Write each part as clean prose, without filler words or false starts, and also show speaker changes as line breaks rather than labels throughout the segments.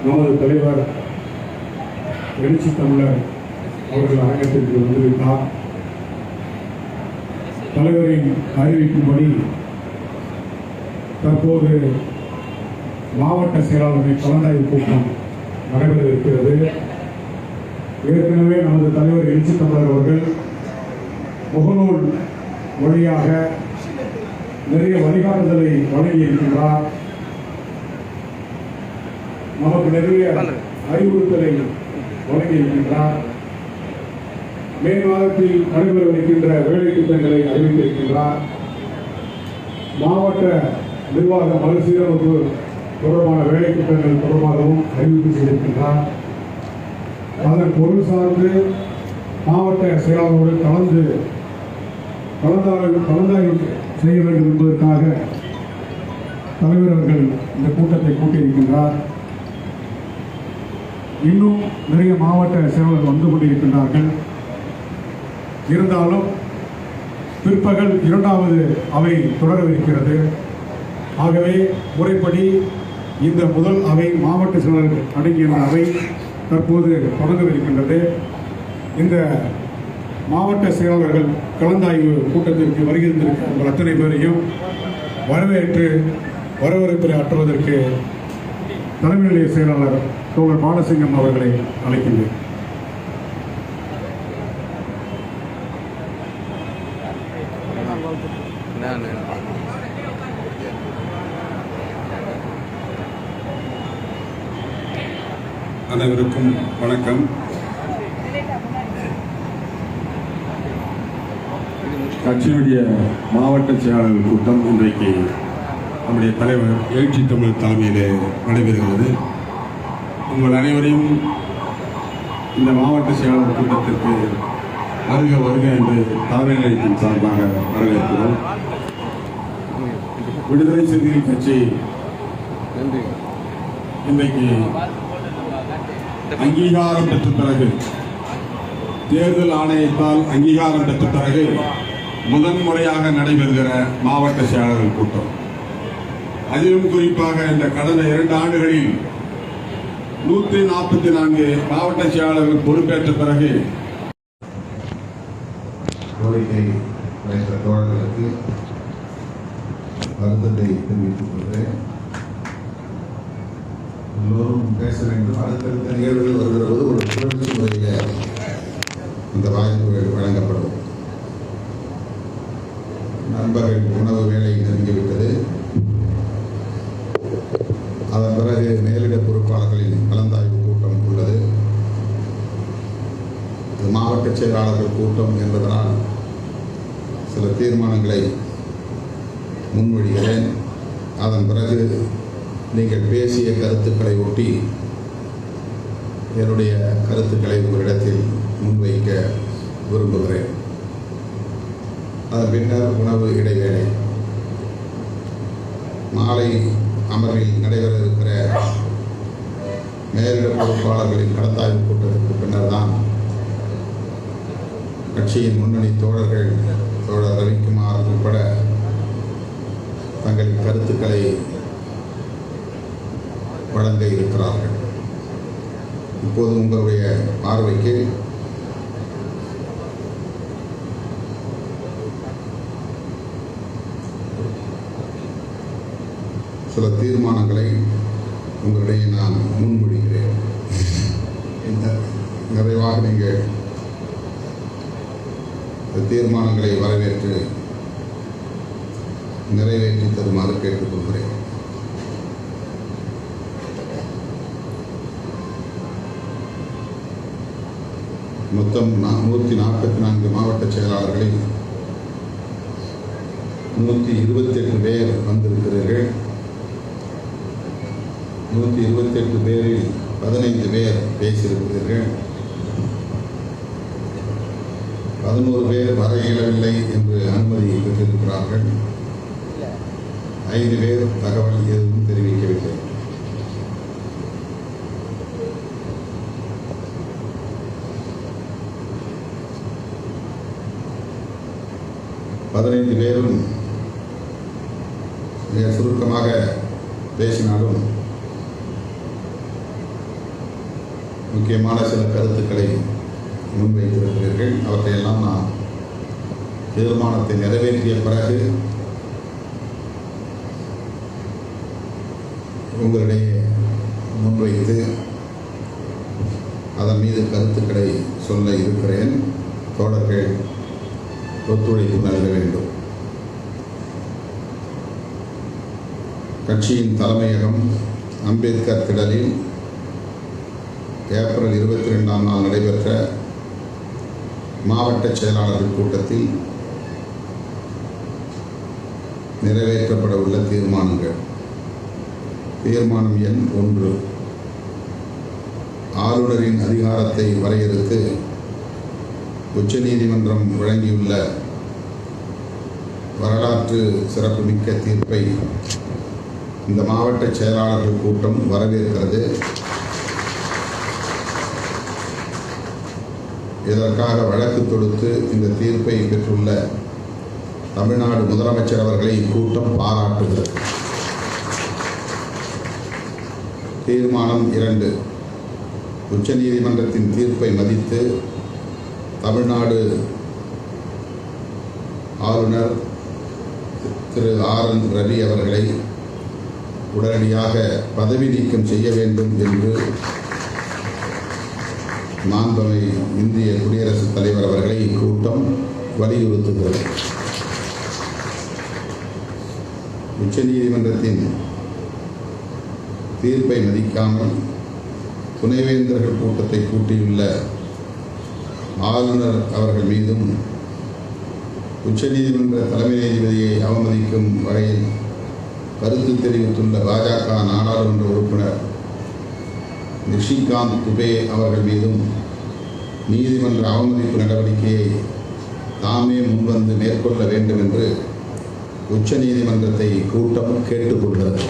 நமது தலைவர் எழுச்சி தமிழர் அவர்கள் அரங்கத்திற்கு வந்திருந்தார். தலைவரின் அறிவிக்கும்படி தற்போது மாவட்ட செயலாளரின் கலந்தாய்வு கூட்டம் நடைபெற இருக்கிறது. ஏற்கனவே நமது தலைவர் எழுச்சி தமிழர் அவர்கள் முகநூல் வழியாக நிறைய வழிகாட்டுதலை வழங்கியிருக்கின்றார். நமக்கு நிறைய அறிவுறுத்தலை வழங்கியிருக்கின்றார். மே மாதத்தில் நடைபெறவிருக்கின்ற வேலை திட்டங்களை அறிவித்திருக்கின்றார். மாவட்ட நிர்வாக மறுசீரமைப்பு தொடர்பான வேலை திட்டங்கள் தொடர்பாகவும் அறிவிப்பு செய்திருக்கின்றார். அதன் பொருள் சார்ந்து மாவட்ட செயலாளரோடு கலந்தாய்வு செய்ய வேண்டும் என்பதற்காக தலைவர் அவர்கள் இந்த கூட்டத்தை கூட்டியிருக்கின்றார். இன்னும் நிறைய மாவட்ட செயலாளர்கள் வந்து கொண்டிருக்கின்றார்கள். இருந்தாலும் பிற்பகல் 2வது அவை தொடரவிருக்கிறது. ஆகவே முறைப்படி இந்த முதல் அவை மாவட்ட செயலாளர்கள் அடங்கிய அவை தற்போது தொடங்கவிருக்கின்றது. இந்த மாவட்ட செயலாளர்கள் கலந்தாய்வு கூட்டத்திற்கு வருகின்றிருக்கிற உங்கள் அத்தனை பேரையும் வரவேற்று வரவேற்பை ஆற்றுவதற்கு தலைமை நிலைய செயலாளர் தோழர் பாலசிங்கம் அவர்களை அழைக்கின்றேன்.
அனைவருக்கும் வணக்கம். கட்சியினுடைய மாவட்ட செயலாளர்கள் கூட்டம் இன்றைக்கு நம்முடைய தலைவர் எழுச்சி தமிழ் தலைமையிலே நடைபெறுகிறது. உங்கள் அனைவரையும் இந்த மாவட்ட செயலாளர் கூட்டத்திற்கு வருக வருக என்று தலைமை நிலையத்தின் சார்பாக வரவேற்கிறோம். விடுதலை சிறுத்தைகள் கட்சி இன்றைக்கு அங்கீகாரம் பெற்ற பிறகு, தேர்தல் ஆணையத்தால் அங்கீகாரம் பெற்ற பிறகு முதன்முறையாக நடைபெறுகிற மாவட்ட செயலாளர்கள் கூட்டம். அதிலும் குறிப்பாக இந்த கடந்த 2 ஆண்டுகளில் 144 மாவட்ட செயலாளர்கள் பொறுப்பேற்ற பிறகு
கோரிக்கை வைத்த தோழர்களுக்கு வருத்தத்தை தெரிவித்துக் கொள்கிறேன். எல்லோரும் பேச வேண்டும். அடுத்தடுத்த நிகழ்வுகள் வருகிற போது ஒரு சுழற்சி முறையில் இந்த வாய்ப்பு வழங்கப்படும். நண்பர்கள் உணவு வேலை நெருங்கிவிட்டது. அதன் பிறகு மேலிட பொறுப்பாளர்களின் கலந்தாய்வு கூட்டம் உள்ளது. இது மாவட்ட செயலாளர்கள் கூட்டம் என்பதனால் சில தீர்மானங்களை முன்மொழிகிறேன். அதன் பிறகு நீங்கள் பேசிய கருத்துக்களை ஒட்டி என்னுடைய கருத்துக்களை உங்களிடத்தில் முன்வைக்க விரும்புகிறேன். அதன் பின்னர் உணவு இடைவேளை. மாலை அமர்வில் நடைபெற இருக்கிற மேலிட பொறுப்பாளர்களின் கலந்தாய்வு கூட்டத்திற்கு பின்னர் தான் கட்சியின் முன்னணி தோழர் ரவிக்குமார் உட்பட தங்களின் கருத்துக்களை வழங்க இருக்கிறார்கள். இப்போது உங்களுடைய பார்வைக்கு சில தீர்மானங்களை உங்களிடையே நான் முன்மொழிகிறேன். இந்த நிறைவாக நீங்கள் இந்த தீர்மானங்களை வரவேற்று நிறைவேற்றி தருமாறு கேட்டுக்கொள்கிறேன். மொத்தம் 144 மாவட்ட செயலாளர்களில் 128 பேர் வந்திருக்கிறீர்கள். 128 பேரில் 15 பேர் பேசியிருக்கிறீர்கள். 11 பேர் வர இயலவில்லை என்று அனுமதி பெற்றிருக்கிறார்கள். 5 பேர் தகவல் எதுவும் தெரிவிக்கவில்லை. பதினைந்து பேரும் மிக சுருக்கமாக பேசினாலும் முக்கியமான சில கருத்துக்களை முன்வைத்திருக்கிறீர்கள். அவற்றையெல்லாம் நான் தீர்மானத்தை நிறைவேற்றிய பிறகு உங்களிடையே முன்வைத்து அதன் மீது கருத்துக்களை சொல்ல இருக்கிறேன். தோழர்கள் ஒத்துழைப்பு நல்க வேண்டும். கட்சியின் தலைமையகம் அம்பேத்கர் திடலில் ஏப்ரல் 22ஆம் நாள் நடைபெற்ற மாவட்ட செயலாளர்கள் கூட்டத்தில் நிறைவேற்றப்பட உள்ள தீர்மானங்கள். தீர்மானம் எண் 1, ஆளுநரின் அதிகாரத்தை வரையறுத்து உச்சநீதிமன்றம் வழங்கியுள்ள வரலாற்று சிறப்புமிக்க தீர்ப்பை இந்த மாவட்ட செயலாளர்கள் கூட்டம் வரவேற்கிறது. இதற்காக வழக்கு தொடுத்து இந்த தீர்ப்பை பெற்றுள்ள தமிழ்நாடு முதலமைச்சர் அவர்களை இக்கூட்டம் பாராட்டுகிறது. தீர்மானம் 2, உச்சநீதிமன்றத்தின் தீர்ப்பை மதித்து தமிழ்நாடு ஆளுநர் திரு ஆர்.என். ரவி அவர்களை உடனடியாக பதவி நீக்கம் செய்ய வேண்டும் என்று மாண்புமை இந்திய குடியரசுத் தலைவர் அவர்களை இக்கூட்டம் வலியுறுத்துகிறது. உச்சநீதிமன்றத்தின் தீர்ப்பை மதிக்காமல் துணைவேந்தர்கள் கூட்டத்தை கூட்டியுள்ள ஆளுநர் அவர்கள் மீதும் உச்சநீதிமன்ற தலைமை நீதிபதியை அவமதிக்கும் வகையில் கருத்து தெரிவித்துள்ள பாஜக நாடாளுமன்ற உறுப்பினர் நிஷிகாந்த் துபே அவர்கள் மீதும் நீதிமன்ற அவமதிப்பு நடவடிக்கையை தாமே முன்வந்து மேற்கொள்ள வேண்டும் என்று உச்சநீதிமன்றத்தை கூட்டம் கேட்டுக்கொள்கிறது.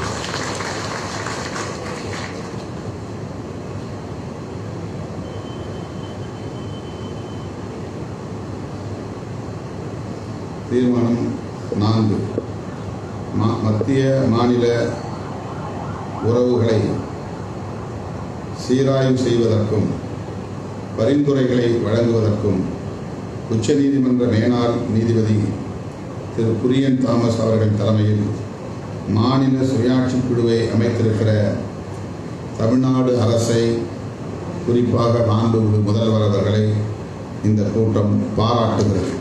தீர்மானம் 4, மத்திய மாநில உறவுகளை சீராய்வு செய்வதற்கும் பரிந்துரைகளை வழங்குவதற்கும் உச்சநீதிமன்ற மேனாள் நீதிபதி திரு குரியன் தாமஸ் அவர்கள் தலைமையில் மாநில சுயாட்சி குழுவை அமைத்திருக்கிற தமிழ்நாடு அரசை, குறிப்பாக மாண்புமிகு முதல்வர் அவர்களை இந்த கூட்டம் பாராட்டுகிறது.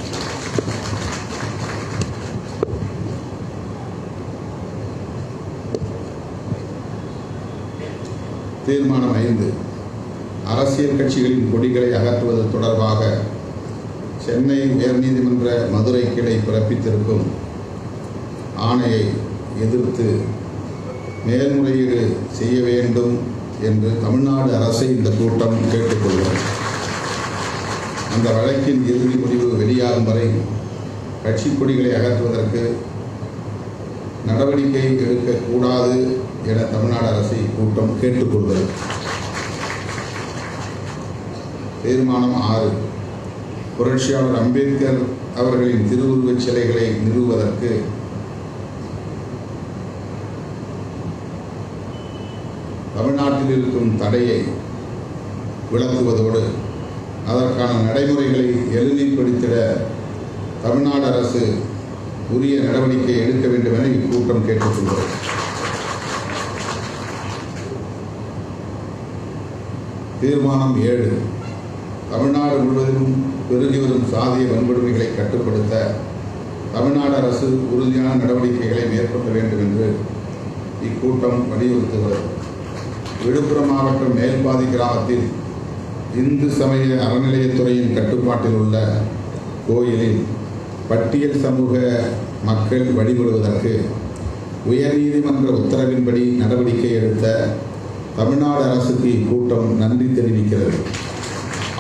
தீர்மானம் 5, அரசியல் கட்சிகளின் கொடிகளை அகற்றுவது தொடர்பாக சென்னை உயர்நீதிமன்ற மதுரை கிளை பிறப்பித்திருக்கும் ஆணையை எதிர்த்து மேல்முறையீடு செய்ய வேண்டும் என்று தமிழ்நாடு அரசை இந்த கூட்டம் கேட்டுக்கொள்கிறது. அந்த வழக்கின் இறுதி முடிவு வெளியாகும் வரை கட்சி கொடிகளை அகற்றுவதற்கு நடவடிக்கை எடுக்கக்கூடாது என தமிழ்நாடு அரசை கூட்டம் கேட்டுக்கொள்கிறது. தீர்மானம் 6, புரட்சியாளர் அம்பேத்கர் அவர்களின் திருவுருவச் சிலைகளை நிறுவுவதற்கு தமிழ்நாட்டில் இருக்கும் தடையை விளக்குவதோடு அதற்கான நடைமுறைகளை எளிமைப்படுத்திட தமிழ்நாடு அரசு உரிய நடவடிக்கை எடுக்க வேண்டும் என இக்கூட்டம் கேட்டுக்கொள்கிறது. தீர்மானம் 7, தமிழ்நாடு முழுவதிலும் பெருகி வரும் சாதிய வன்கொடுமைகளை கட்டுப்படுத்த தமிழ்நாடு அரசு உறுதியான நடவடிக்கைகளை மேற்கொள்ள வேண்டும் என்று இக்கூட்டம் வலியுறுத்துகிறது. விழுப்புரம் மாவட்டம் மேல்பாதி கிராமத்தில் இந்து சமய அறநிலையத்துறையின் கட்டுப்பாட்டில் உள்ள கோயிலில் பட்டியல் சமூக மக்கள் வழிபடுவதற்கு உயர்நீதிமன்ற உத்தரவின்படி நடவடிக்கை எடுத்த தமிழ்நாடு அரசுக்கு இக்கூட்டம் நன்றி தெரிவிக்கிறது.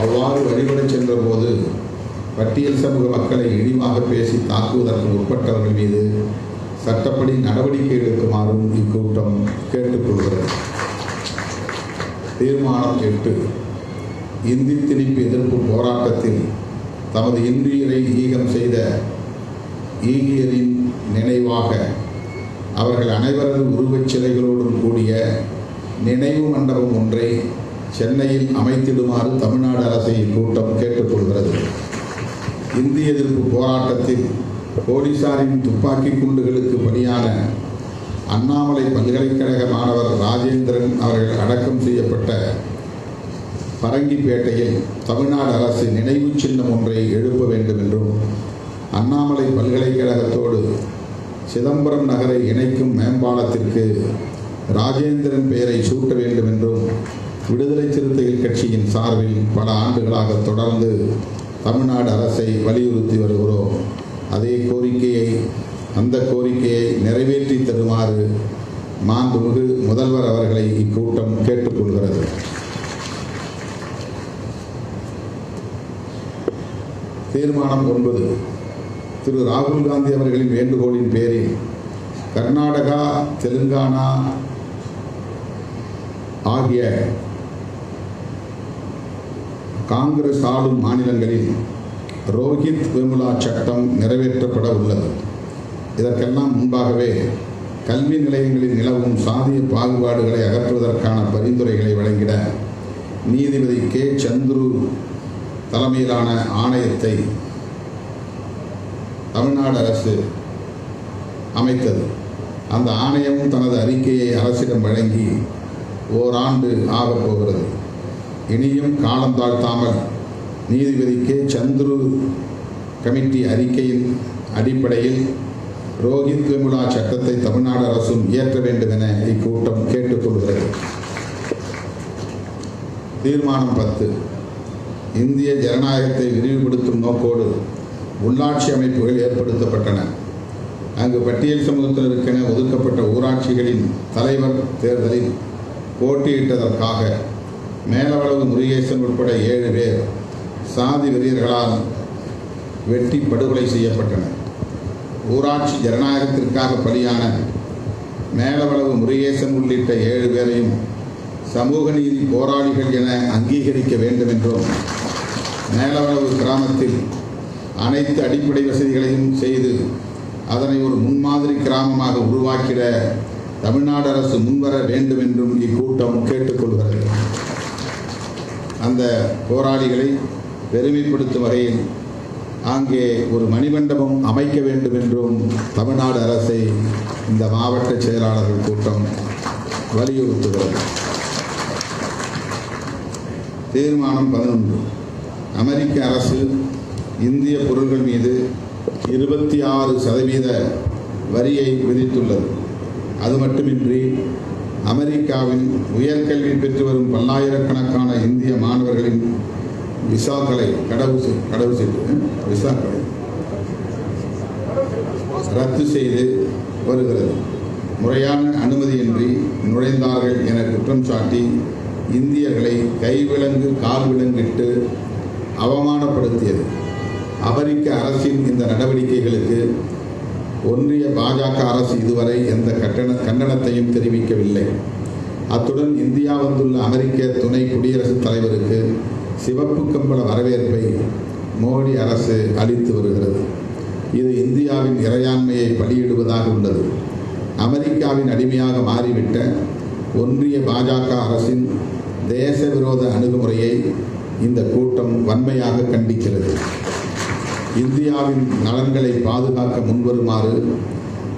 அவ்வாறு வழிபடச் சென்ற போது பட்டியல் சமூக மக்களை இழிவாக பேசி தாக்குவதற்கு முற்பட்டவர்கள் மீது சட்டப்படி நடவடிக்கை எடுக்குமாறும் இக்கூட்டம் கேட்டுக்கொள்கிறது. தீர்மானம் 8. இந்தி திணிப்பு எதிர்ப்பு போராட்டத்தில் தமது இன்னுயிரை ஈகம் செய்த ஈகியரின் நினைவாக அவர்கள் அனைவரது உருவச் சிலைகளோடும் கூடிய நினைவு மண்டபம் ஒன்றை சென்னையில் அமைத்திடுமாறு தமிழ்நாடு அரசை இக்கூட்டம் கேட்டுக்கொள்கிறது. இந்தி எதிர்ப்பு போராட்டத்தில் போலீசாரின் துப்பாக்கி குண்டுகளுக்கு பலியான அண்ணாமலை பல்கலைக்கழக மாணவர் ராஜேந்திரன் அவர்கள் அடக்கம் செய்யப்பட்ட பரங்கிப்பேட்டையில் தமிழ்நாடு அரசு நினைவு சின்னம் ஒன்றை எழுப்ப வேண்டும் என்றும், அண்ணாமலை பல்கலைக்கழகத்தோடு சிதம்பரம் நகரை இணைக்கும் மேம்பாலத்திற்கு ராஜேந்திரன் பெயரை சூட்ட வேண்டும் என்றும் விடுதலை சிறுத்தைகள் கட்சியின் சார்பில் பல ஆண்டுகளாக தொடர்ந்து தமிழ்நாடு அரசை வலியுறுத்தி வருகிறோம். அந்த கோரிக்கையை நிறைவேற்றி தருமாறு மாண்புமிகு முதல்வர் அவர்களை இக்கூட்டம் கேட்டுக்கொள்கிறது. தீர்மானம் 9. திரு ராகுல் காந்தி அவர்களின் வேண்டுகோளின் பேரில் கர்நாடகா, தெலுங்கானா ஆகிய காங்கிரஸ் ஆளும் மாநிலங்களில் ரோஹித் வெமுலா சட்டம் நிறைவேற்றப்பட உள்ளது. இதற்கெல்லாம் முன்பாகவே கல்வி நிலையங்களில் நிலவும் சாதிய பாகுபாடுகளை அகற்றுவதற்கான பரிந்துரைகளை வழங்கிட நீதிபதி கே. சந்துரு தலைமையிலான ஆணையத்தை தமிழ்நாடு அரசு அமைத்தது. அந்த ஆணையம் தனது அறிக்கையை அரசிடம் வழங்கி ஓராண்டு ஆகப் போகிறது. இனியும் காலம் தாழ்த்தாமல் நீதிபதி கே. சந்துரு கமிட்டி அறிக்கையின் அடிப்படையில் ரோஹித் வெமுலா சட்டத்தை தமிழ்நாடு அரசும் இயற்ற வேண்டும் என இக்கூட்டம் கேட்டுக்கொள்கிறது. தீர்மானம் 10. இந்திய ஜனநாயகத்தை விரிவுபடுத்தும் நோக்கோடு உள்ளாட்சி அமைப்புகள் ஏற்படுத்தப்பட்டன. அங்கு பட்டியல் சமூகத்தினருக்கென ஒதுக்கப்பட்ட ஊராட்சிகளின் தலைவர் தேர்தலில் போட்டியிட்டதற்காக மேலவளவு முருகேசன் உட்பட 7 பேர் சாதி வெறியர்களால் வெட்டி படுகொலை செய்யப்பட்டனர். ஊராட்சி ஜனநாயகத்திற்காக பலியான மேலவளவு முருகேசன் உள்ளிட்ட 7 பேரையும் சமூக நீதி போராளிகள் என அங்கீகரிக்க வேண்டும் என்றும், மேலவளவு கிராமத்தில் அனைத்து அடிப்படை வசதிகளையும் செய்து அதனை ஒரு முன்மாதிரி கிராமமாக உருவாக்கிட தமிழ்நாடு அரசு முன்வர வேண்டும் என்றும் இக்கூட்டம் கேட்டுக்கொள்கிறது. அந்த போராளிகளை பெருமைப்படுத்தும் வகையில் அங்கே ஒரு மணிமண்டபம் அமைக்க வேண்டும் என்றும் தமிழ்நாடு அரசை இந்த மாவட்ட செயலாளர்கள் கூட்டம் வலியுறுத்துகிறது. தீர்மானம் 11. அமெரிக்க அரசு இந்திய பொருட்கள் மீது 26% வரியை விதித்துள்ளது. அது மட்டுமின்றி அமெரிக்காவில் உயர்கல்வி பெற்று வரும் பல்லாயிரக்கணக்கான இந்திய மாணவர்களின் விசாக்களை ரத்து செய்து வருகிறது. முறையான அனுமதியின்றி நுழைந்தார்கள் என குற்றம் சாட்டி இந்தியர்களை கைவிலங்கு கால்விலங்கிட்டு அவமானப்படுத்தியது. அமெரிக்க அரசின் இந்த நடவடிக்கைகளுக்கு ஒன்றிய பாஜக அரசு இதுவரை எந்த கண்டனத்தையும் தெரிவிக்கவில்லை. அத்துடன் இந்தியா வந்துள்ள அமெரிக்க துணை குடியரசுத் தலைவருக்கு சிவப்பு கம்பள வரவேற்பை மோடி அரசு அளித்து வருகிறது. இது இந்தியாவின் இறையாண்மையை பலியிடுவதாக உள்ளது. அமெரிக்காவின் அடிமையாக மாறிவிட்ட ஒன்றிய பாஜக அரசின் தேச விரோத அணுகுமுறையை இந்த கூட்டம் வன்மையாக கண்டிக்கிறது. இந்தியாவின் நலன்களை பாதுகாக்க முன்வருமாறு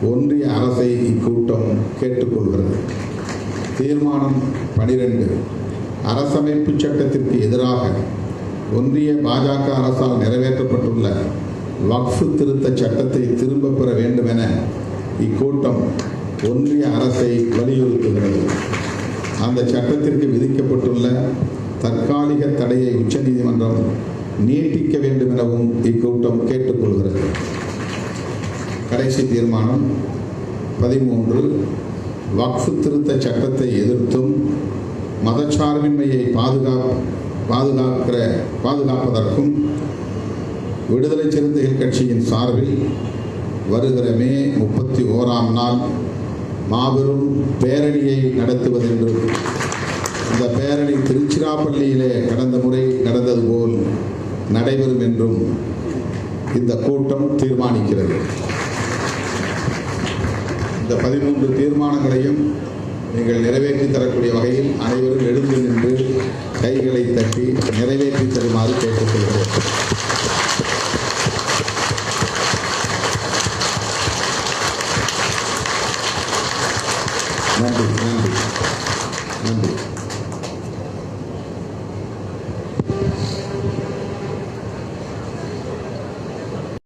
ஒன்றிய அரசை இக்கூட்டம் கேட்டுக்கொள்கிறது. தீர்மானம் 12. அரசமைப்பு சட்டத்திற்கு எதிராக ஒன்றிய பாஜக அரசால் நிறைவேற்றப்பட்டுள்ள வக்ஃப் திருத்த சட்டத்தை திரும்ப பெற வேண்டும் என இக்கூட்டம் ஒன்றிய அரசை வலியுறுத்துகிறது. அந்த சட்டத்திற்கு விதிக்கப்பட்டுள்ள தற்காலிக தடையை உச்சநீதிமன்றம் நீட்டிக்க வேண்டும் எனவும் இக்கூட்டம் கேட்டுக்கொள்கிறது. கடைசி தீர்மானம் 13. வக்ஃப் திருத்த சட்டத்தை எதிர்த்தும் மதச்சார்பின்மையை பாதுகாப்பதற்கும் விடுதலை சிறுத்தைகள் கட்சியின் சார்பில் வருகிற மே 31ஆம் நாள் மாபெரும் பேரணியை நடத்துவதென்றும் இந்த பேரணி திருச்சிராப்பள்ளியிலே கடந்த முறை நடந்தது போல் நடைபெறும் என்றும் இந்த கூட்டம் தீர்மானிக்கிறது. இந்த 13 தீர்மானங்களையும் நீங்கள் நிறைவேற்றி தரக்கூடிய வகையில் அனைவரும் எழுந்து நின்று கைகளை தட்டி நிறைவேற்றி தருமாறு கேட்டுக்கொள்கிறோம். நன்றி.